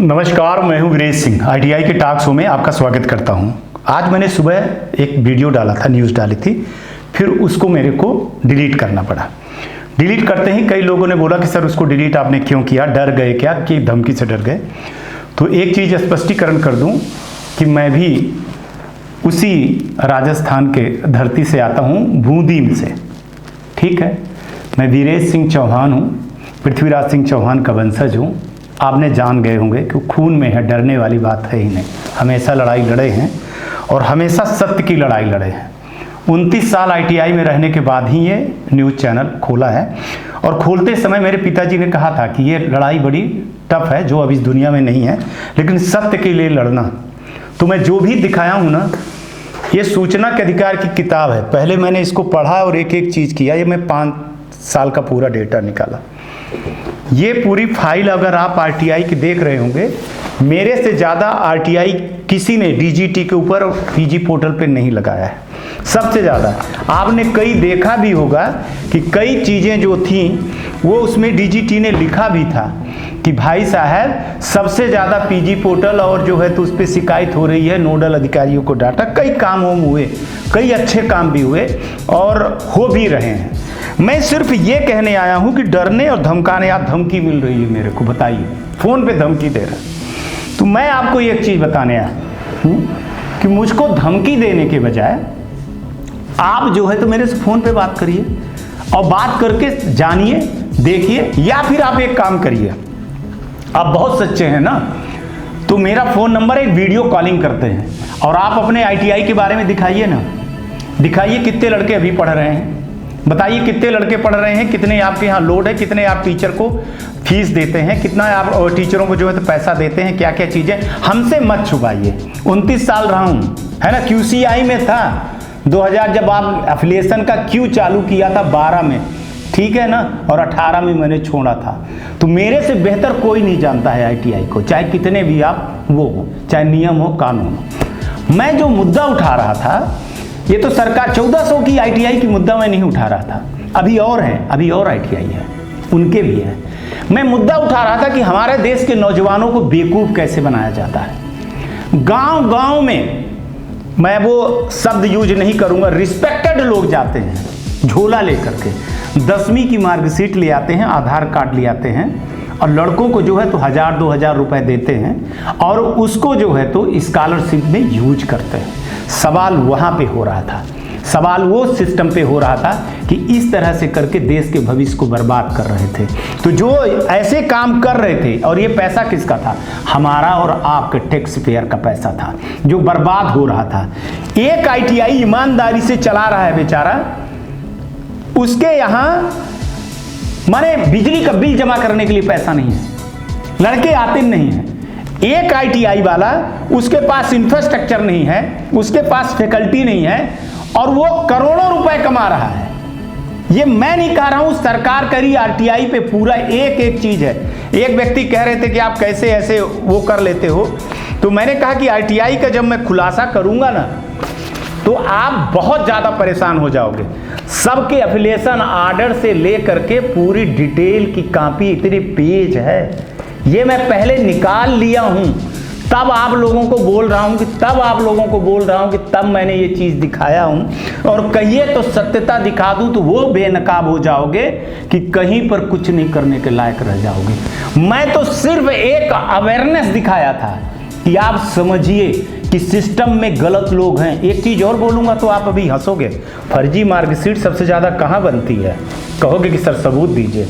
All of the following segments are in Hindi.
नमस्कार, मैं हूं वीरेश सिंह। आईटीआई के टॉक शो में आपका स्वागत करता हूं। आज मैंने सुबह एक वीडियो डाला था, न्यूज़ डाली थी, फिर उसको मेरे को डिलीट करना पड़ा। डिलीट करते ही कई लोगों ने बोला कि सर उसको डिलीट आपने क्यों किया, डर गए क्या, कि धमकी से डर गए। तो एक चीज़ स्पष्टीकरण कर दूं कि मैं भी उसी राजस्थान के धरती से आता हूँ, बूंदी से। ठीक है, मैं वीरेश सिंह चौहान हूँ, पृथ्वीराज सिंह चौहान का वंशज हूँ। आपने जान गए होंगे कि खून में है, डरने वाली बात है ही नहीं। हमेशा लड़ाई लड़े हैं और हमेशा सत्य की लड़ाई लड़े हैं। 29 साल आईटीआई में रहने के बाद ही ये न्यूज़ चैनल खोला है। और खोलते समय मेरे पिताजी ने कहा था कि ये लड़ाई बड़ी टफ है, जो अब इस दुनिया में नहीं है, लेकिन सत्य के लिए लड़ना। तो मैं जो भी दिखाया हूँ ना, ये सूचना के अधिकार की किताब है। पहले मैंने इसको पढ़ा और एक एक चीज़ किया। ये मैं 5 साल का पूरा डेटा निकाला। ये पूरी फाइल अगर आप आरटीआई की देख रहे होंगे, मेरे से ज़्यादा आरटीआई किसी ने डीजीटी के ऊपर और पीजी पोर्टल पे नहीं लगाया है, सबसे ज़्यादा। आपने कई देखा भी होगा कि कई चीज़ें जो थी वो उसमें डीजीटी ने लिखा भी था कि भाई साहब सबसे ज़्यादा पीजी पोर्टल और जो है तो उस पर शिकायत हो रही है, नोडल अधिकारियों को डाटा। कई काम हुए, कई अच्छे काम भी हुए और हो भी रहे हैं। मैं सिर्फ ये कहने आया हूँ कि डरने और धमकाने, आप धमकी मिल रही है मेरे को, बताइए, फ़ोन पे धमकी दे रहा। तो मैं आपको एक चीज़ बताने आया हूँ कि मुझको धमकी देने के बजाय आप जो है तो मेरे से फ़ोन पे बात करिए और बात करके जानिए, देखिए। या फिर आप एक काम करिए, आप बहुत सच्चे हैं ना, तो मेरा फ़ोन नंबर है, वीडियो कॉलिंग करते हैं और आप अपने आईटीआई के बारे में दिखाइए ना। दिखाइए कितने लड़के अभी पढ़ रहे हैं, बताइए कितने लड़के पढ़ रहे हैं, कितने आपके यहाँ लोड है, कितने आप टीचर को फीस देते हैं, कितना आप टीचरों को जो है तो पैसा देते हैं, क्या क्या चीज़ें। हमसे मत छुपाइए। 29 साल रहा हूँ, है ना। क्यूसीआई में था 2000, जब आप एफिलिएशन का क्यू चालू किया था 12 में, ठीक है ना, और 18 में मैंने छोड़ा था। तो मेरे से बेहतर कोई नहीं जानता है आईटीआई को, चाहे कितने भी आप वो हो, चाहे नियम हो, कानून हो। मैं जो मुद्दा उठा रहा था, ये तो सरकार 1400 की आईटीआई की मुद्दा मैं नहीं उठा रहा था। अभी और है, अभी और आईटीआई है, उनके भी है। मैं मुद्दा उठा रहा था कि हमारे देश के नौजवानों को बेवकूफ़ कैसे बनाया जाता है। गांव गांव में, मैं वो शब्द यूज नहीं करूंगा, रिस्पेक्टेड लोग जाते हैं झोला लेकर के, 10वीं की मार्कशीट ले आते हैं, आधार कार्ड ले आते हैं और लड़कों को जो है तो 1000-2000 रुपए देते हैं और उसको जो है तो स्कॉलरशिप में यूज करते हैं। सवाल वहाँ पे हो रहा था, सवाल वो सिस्टम पे हो रहा था कि इस तरह से करके देश के भविष्य को बर्बाद कर रहे थे। तो जो ऐसे काम कर रहे थे, और ये पैसा किसका था? हमारा और आपके टैक्स पेयर का पैसा था जो बर्बाद हो रहा था। एक आईटीआई ईमानदारी से चला रहा है बेचारा, उसके यहाँ माने बिजली का बिल जमा करने के लिए पैसा नहीं है, लड़के आते नहीं हैं। एक आईटीआई वाला, उसके पास इंफ्रास्ट्रक्चर नहीं है, उसके पास फैकल्टी नहीं है और वो करोड़ों रुपए कमा रहा है। ये मैं नहीं कह रहा हूं, सरकार करी आरटीआई पे पूरा एक एक चीज है। एक व्यक्ति कह रहे थे कि आप कैसे ऐसे वो कर लेते हो, तो मैंने कहा कि आरटीआई का जब मैं खुलासा करूंगा ना, तो आप बहुत ज़्यादा परेशान हो जाओगे। सबके एफिलिएशन आर्डर से लेकर के पूरी डिटेल की कॉपी, इतने पेज है, ये मैं पहले निकाल लिया हूँ। तब आप लोगों को बोल रहा हूँ कि तब मैंने ये चीज़ दिखाया हूँ। और कहिए तो सत्यता दिखा दूँ तो वो बेनकाब हो जाओगे कि कहीं पर कुछ नहीं करने के लायक रह जाओगे। मैं तो सिर्फ एक अवेयरनेस दिखाया था कि आप समझिए कि सिस्टम में गलत लोग हैं। एक चीज़ और बोलूँगा तो आप अभी हंसोगे, फर्जी मार्कशीट सबसे ज़्यादा कहाँ बनती है? कहोगे कि सर सबूत दीजिए।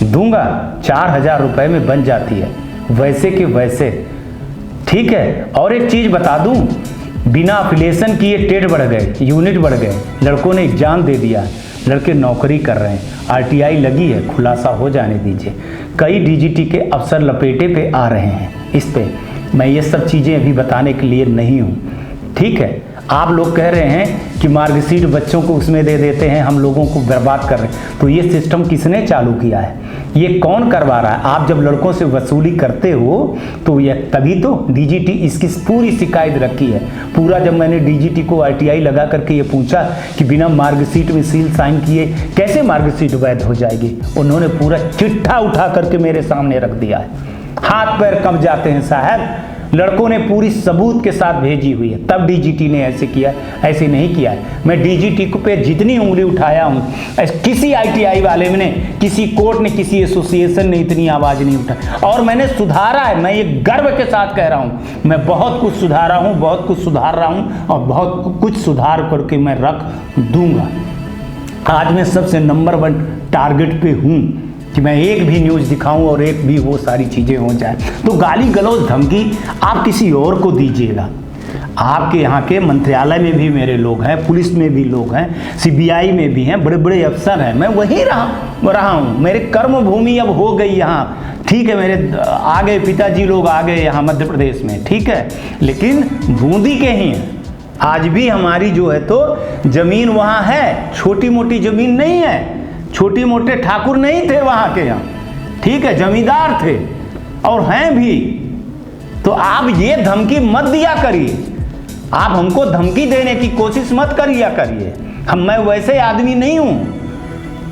दूंगा 4000 रुपए में बन जाती है, वैसे के वैसे। ठीक है, और एक चीज़ बता दूं, बिना अफिलिएशन किए टेट बढ़ गए, यूनिट बढ़ गए, लड़कों ने एग्जाम दे दिया, लड़के नौकरी कर रहे हैं, आरटीआई लगी है, खुलासा हो जाने दीजिए। कई डीजीटी के अफसर लपेटे पे आ रहे हैं इस पे। मैं ये सब चीज़ें अभी बताने के लिए नहीं हूँ। ठीक है, आप लोग कह रहे हैं कि मार्कशीट बच्चों को उसमें दे देते हैं, हम लोगों को बर्बाद कर रहे हैं। तो ये सिस्टम किसने चालू किया है? ये कौन करवा रहा है? आप जब लड़कों से वसूली करते हो तो ये तभी तो डीजीटी इसकी पूरी शिकायत रखी है। पूरा जब मैंने डीजीटी को आरटीआई लगा करके ये पूछा कि बिना मार्कशीट में सील साइन किए कैसे मार्कशीट वैध हो जाएगी, उन्होंने पूरा चिट्ठा उठा करके मेरे सामने रख दिया है। हाथ पैर कब जाते हैं साहब। लड़कों ने पूरी सबूत के साथ भेजी हुई है, तब डीजीटी ने ऐसे किया, ऐसे नहीं किया है। मैं डीजीटी को पे जितनी उंगली उठाया हूँ, किसी आईटीआई वाले ने, किसी कोर्ट ने, किसी एसोसिएशन ने इतनी आवाज़ नहीं उठाई। और मैंने सुधारा है, मैं ये गर्व के साथ कह रहा हूँ, मैं बहुत कुछ सुधारा हूँ, बहुत कुछ सुधार रहा हूँ और बहुत कुछ सुधार करके मैं रख दूंगा। आज मैं सबसे नंबर 1 टारगेट पे हूँ कि मैं एक भी न्यूज़ दिखाऊं और एक भी वो सारी चीज़ें हो जाए। तो गाली गलौज धमकी आप किसी और को दीजिएगा। आपके यहाँ के मंत्रालय में भी मेरे लोग हैं, पुलिस में भी लोग हैं, सीबीआई में भी हैं, बड़े बड़े अफसर हैं, मैं वहीं रहा हूँ। मेरे कर्म भूमि अब हो गई यहाँ, ठीक है। मेरे आ गए पिताजी लोग आ गए यहाँ मध्य प्रदेश में, ठीक है, लेकिन बूंदी के ही हैं। आज भी हमारी जो है तो जमीन वहाँ है, छोटी मोटी जमीन नहीं है, छोटी मोटे ठाकुर नहीं थे वहाँ के यहाँ, ठीक है, जमींदार थे और हैं भी। तो आप ये धमकी मत दिया करिए, आप हमको धमकी देने की कोशिश मत करिए। मैं वैसे आदमी नहीं हूँ,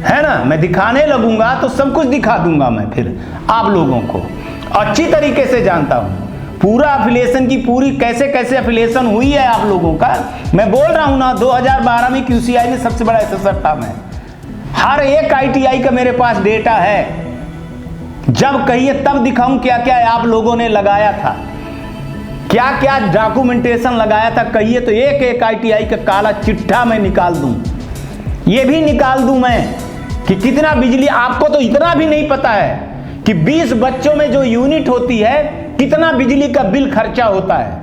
है ना। मैं दिखाने लगूंगा तो सब कुछ दिखा दूंगा मैं फिर आप लोगों को। अच्छी तरीके से जानता हूँ पूरा अफिलिएशन की, पूरी कैसे कैसे अफिलिएशन हुई है आप लोगों का। मैं बोल रहा हूँ ना, 2012 में QCI में सबसे बड़ा एसेसर था मैं। हर एक आईटीआई का मेरे पास डेटा है। जब कहिए तब दिखाऊं क्या क्या आप लोगों ने लगाया था, क्या क्या डॉक्यूमेंटेशन लगाया था, कहिए तो एक एक आईटीआई का काला चिट्ठा मैं निकाल दूं। ये भी निकाल दूं मैं कि कितना बिजली, आपको तो इतना भी नहीं पता है कि 20 बच्चों में जो यूनिट होती है कितना बिजली का बिल खर्चा होता है।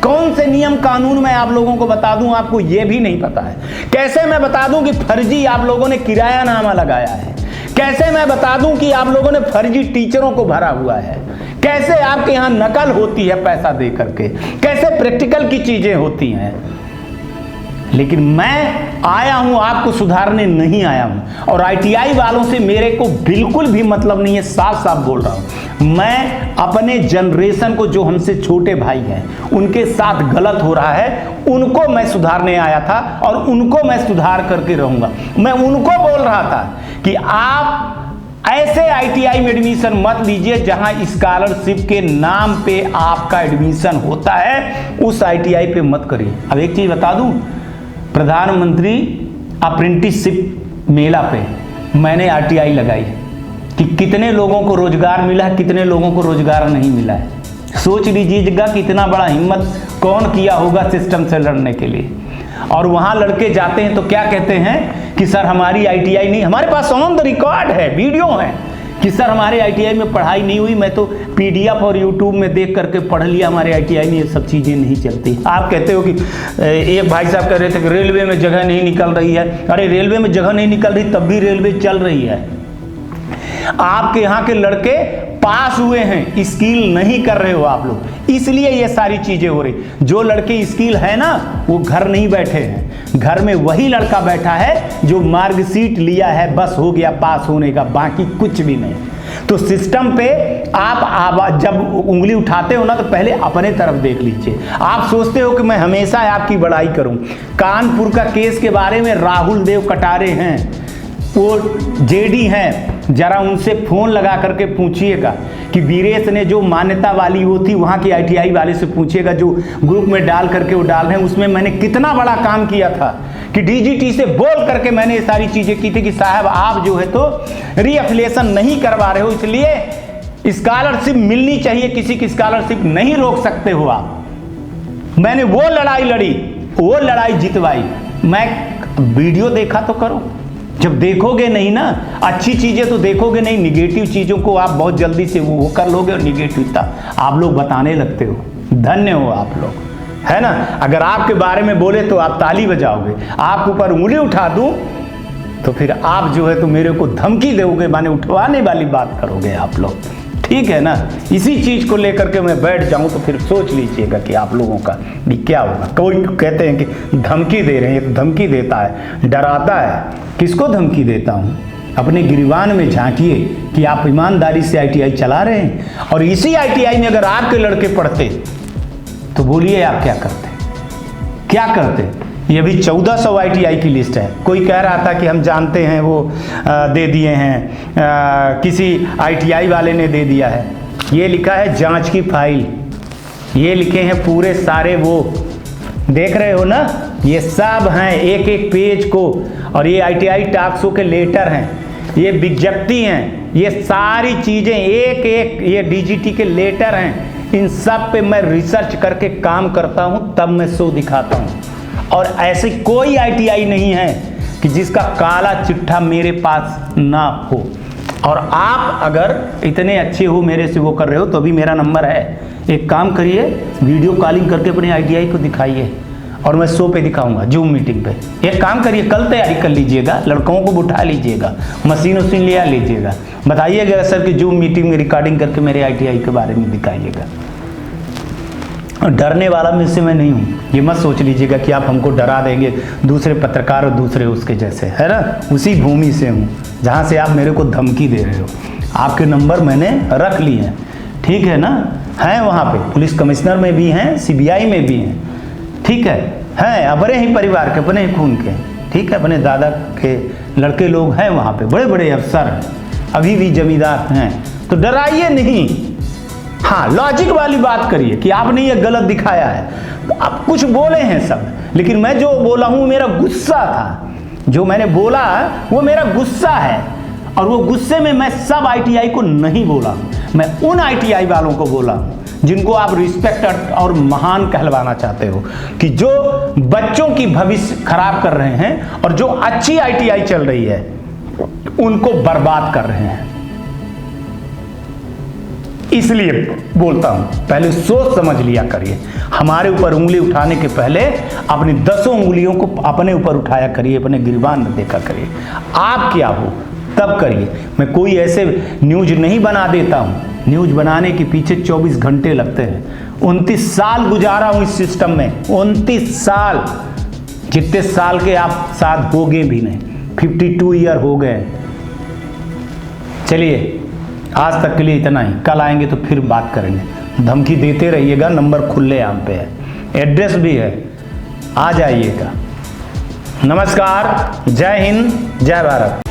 कौन से नियम कानून में आप लोगों को बता दूं, आपको यह भी नहीं पता है। कैसे मैं बता दूं कि फर्जी आप लोगों ने किरायानामा लगाया है, कैसे मैं बता दूं कि आप लोगों ने फर्जी टीचरों को भरा हुआ है, कैसे आपके यहां नकल होती है पैसा दे करके, कैसे प्रैक्टिकल की चीजें होती हैं। लेकिन मैं आया हूं आपको सुधारने नहीं आया हूं, और आईटीआई वालों से मेरे को बिल्कुल भी मतलब नहीं है, साफ साफ बोल रहा हूं। मैं अपने जनरेशन को, जो हमसे छोटे भाई हैं, उनके साथ गलत हो रहा है, उनको मैं सुधारने आया था और उनको मैं सुधार करके रहूंगा। मैं उनको बोल रहा था कि आप ऐसे आईटीआई में एडमिशन मत लीजिए जहां स्कॉलरशिप के नाम पे आपका एडमिशन होता है, उस आईटीआई पे मत करिए। अब एक चीज बता दूं, प्रधानमंत्री अप्रेंटिसशिप मेला पे मैंने आरटीआई लगाई कि कितने लोगों को रोजगार मिला है, कितने लोगों को रोजगार नहीं मिला है। सोच लीजिएगा कितना बड़ा हिम्मत कौन किया होगा सिस्टम से लड़ने के लिए। और वहां लड़के जाते हैं तो क्या कहते हैं कि सर हमारी आईटीआई नहीं, हमारे पास ऑन द रिकॉर्ड है, वीडियो है कि सर हमारे आईटीआई में पढ़ाई नहीं हुई, मैं तो पीडीएफ और यूट्यूब में देख करके पढ़ लिया, हमारे आईटीआई में ये सब चीज़ें नहीं चलती। आप कहते हो कि एक भाई साहब कह रहे थे कि रेलवे में जगह नहीं निकल रही है। अरे रेलवे में जगह नहीं निकल रही, तब भी रेलवे चल रही है। आपके यहाँ के लड़के पास हुए हैं, स्किल नहीं कर रहे हो आप लोग, इसलिए ये सारी चीजें हो रही। जो लड़के स्किल है ना, वो घर नहीं बैठे हैं, घर में वही लड़का बैठा है जो मार्कशीट लिया है, बस हो गया पास होने का, बाकी कुछ भी नहीं। तो सिस्टम पे आप जब उंगली उठाते हो ना, तो पहले अपने तरफ देख लीजिए। आप सोचते हो कि मैं हमेशा आपकी बड़ाई करूं। कानपुर का केस के बारे में राहुल देव कटारे हैं, वो जेडी हैं, जरा उनसे फोन लगा करके पूछिएगा कि वीरेश ने जो मान्यता वाली वो थी, वहाँ की आईटीआई वाले से पूछिएगा, जो ग्रुप में डाल करके वो डाल रहे हैं, उसमें मैंने कितना बड़ा काम किया था कि डीजीटी से बोल करके मैंने ये सारी चीज़ें की थी कि साहब आप जो है तो रीअफिलिएशन नहीं करवा रहे हो, इसलिए स्कॉलरशिप मिलनी चाहिए, किसी की स्कॉलरशिप नहीं रोक सकते हो आप। मैंने वो लड़ाई लड़ी, वो लड़ाई जितवाई। मैं वीडियो देखा तो करो, जब देखोगे नहीं ना, अच्छी चीजें तो देखोगे नहीं, निगेटिव चीजों को आप बहुत जल्दी से वो कर लोगे और निगेटिवता आप लोग बताने लगते हो। धन्य हो आप लोग, है ना। अगर आपके बारे में बोले तो आप ताली बजाओगे, आपके ऊपर उंगली उठा दूं तो फिर आप जो है तो मेरे को धमकी दोगे, माने उठवाने वाली बात करोगे आप लोग, ठीक है ना। इसी चीज को लेकर के मैं बैठ जाऊं तो फिर सोच लीजिएगा कि आप लोगों का भी क्या होगा। कोई कहते हैं कि धमकी दे रहे हैं, ये तो धमकी देता है, डराता है। किसको धमकी देता हूं? अपने गिरवान में झांकिए कि आप ईमानदारी से आईटीआई चला रहे हैं, और इसी आईटीआई में अगर आपके लड़के पढ़ते तो बोलिए आप क्या करते, क्या करते। ये भी 1400 आईटीआई की लिस्ट है। कोई कह रहा था कि हम जानते हैं, वो दे दिए हैं, किसी आईटीआई वाले ने दे दिया है। ये लिखा है जांच की फाइल, ये लिखे हैं पूरे सारे, वो देख रहे हो ना, ये सब हैं एक एक पेज को। और ये ITI टास्कों के लेटर हैं, ये विज्ञप्ति हैं, ये सारी चीज़ें एक एक, ये DGT के लेटर हैं। इन सब पे मैं रिसर्च करके काम करता हूँ, तब मैं शो दिखाता हूँ। और ऐसी कोई ITI नहीं है कि जिसका काला चिट्ठा मेरे पास ना हो। और आप अगर इतने अच्छे हो, मेरे से वो कर रहे हो, तो भी मेरा नंबर है। एक काम करिए, वीडियो कॉलिंग करके अपने ITI को दिखाइए और मैं शो पे दिखाऊंगा, जूम मीटिंग पे। एक काम करिए, कल तैयारी कर लीजिएगा, लड़कों को बुठा लीजिएगा, मशीन वशीन ले आ लीजिएगा, बताइएगा सर कि जूम मीटिंग में रिकॉर्डिंग करके मेरे ITI के बारे में दिखाइएगा। डरने वाला में से मैं नहीं हूँ, ये मत सोच लीजिएगा कि आप हमको डरा देंगे, दूसरे पत्रकार और दूसरे उसके जैसे, है ना। उसी भूमि से हूँ जहाँ से आप मेरे को धमकी दे रहे हो। आपके नंबर मैंने रख लिए हैं, ठीक है ना, हैं वहाँ पे, पुलिस कमिश्नर में भी हैं, CBI में भी हैं, ठीक है अपने ही परिवार के, अपने ही खून के, ठीक है, अपने दादा के लड़के लोग हैं वहाँ पे, बड़े बड़े अफसर हैं, अभी भी जमींदार हैं, तो डराइए नहीं। हाँ, लॉजिक वाली बात करिए कि आपने ये गलत दिखाया है, तो आप कुछ बोले हैं सब, लेकिन मैं जो बोला हूँ मेरा गुस्सा था, जो मैंने बोला वो मेरा गुस्सा है। और वो गुस्से में मैं सब ITI को नहीं बोला हूँ, मैं उन ITI वालों को बोला हूँ जिनको आप रिस्पेक्ट और महान कहलवाना चाहते हो, कि जो बच्चों की भविष्य खराब कर रहे हैं और जो अच्छी ITI चल रही है उनको बर्बाद कर रहे हैं। इसलिए बोलता हूं, पहले सोच समझ लिया करिए। हमारे ऊपर उंगली उठाने के पहले अपनी 10 उंगलियों को अपने ऊपर उठाया करिए, अपने गिरबान में देखा करिए आप क्या हो, तब करिए। मैं कोई ऐसे न्यूज नहीं बना देता हूं, न्यूज बनाने के पीछे 24 घंटे लगते हैं। 29 साल गुजारा हूं इस सिस्टम में, 29 साल, जितने साल के आप साथ हो गए भी नहीं, 52 ईयर हो गए। चलिए, आज तक के लिए इतना ही, कल आएंगे तो फिर बात करेंगे। धमकी देते रहिएगा, नंबर खुले आम पे है, एड्रेस भी है, आ जाइएगा। नमस्कार, जय हिंद, जय भारत।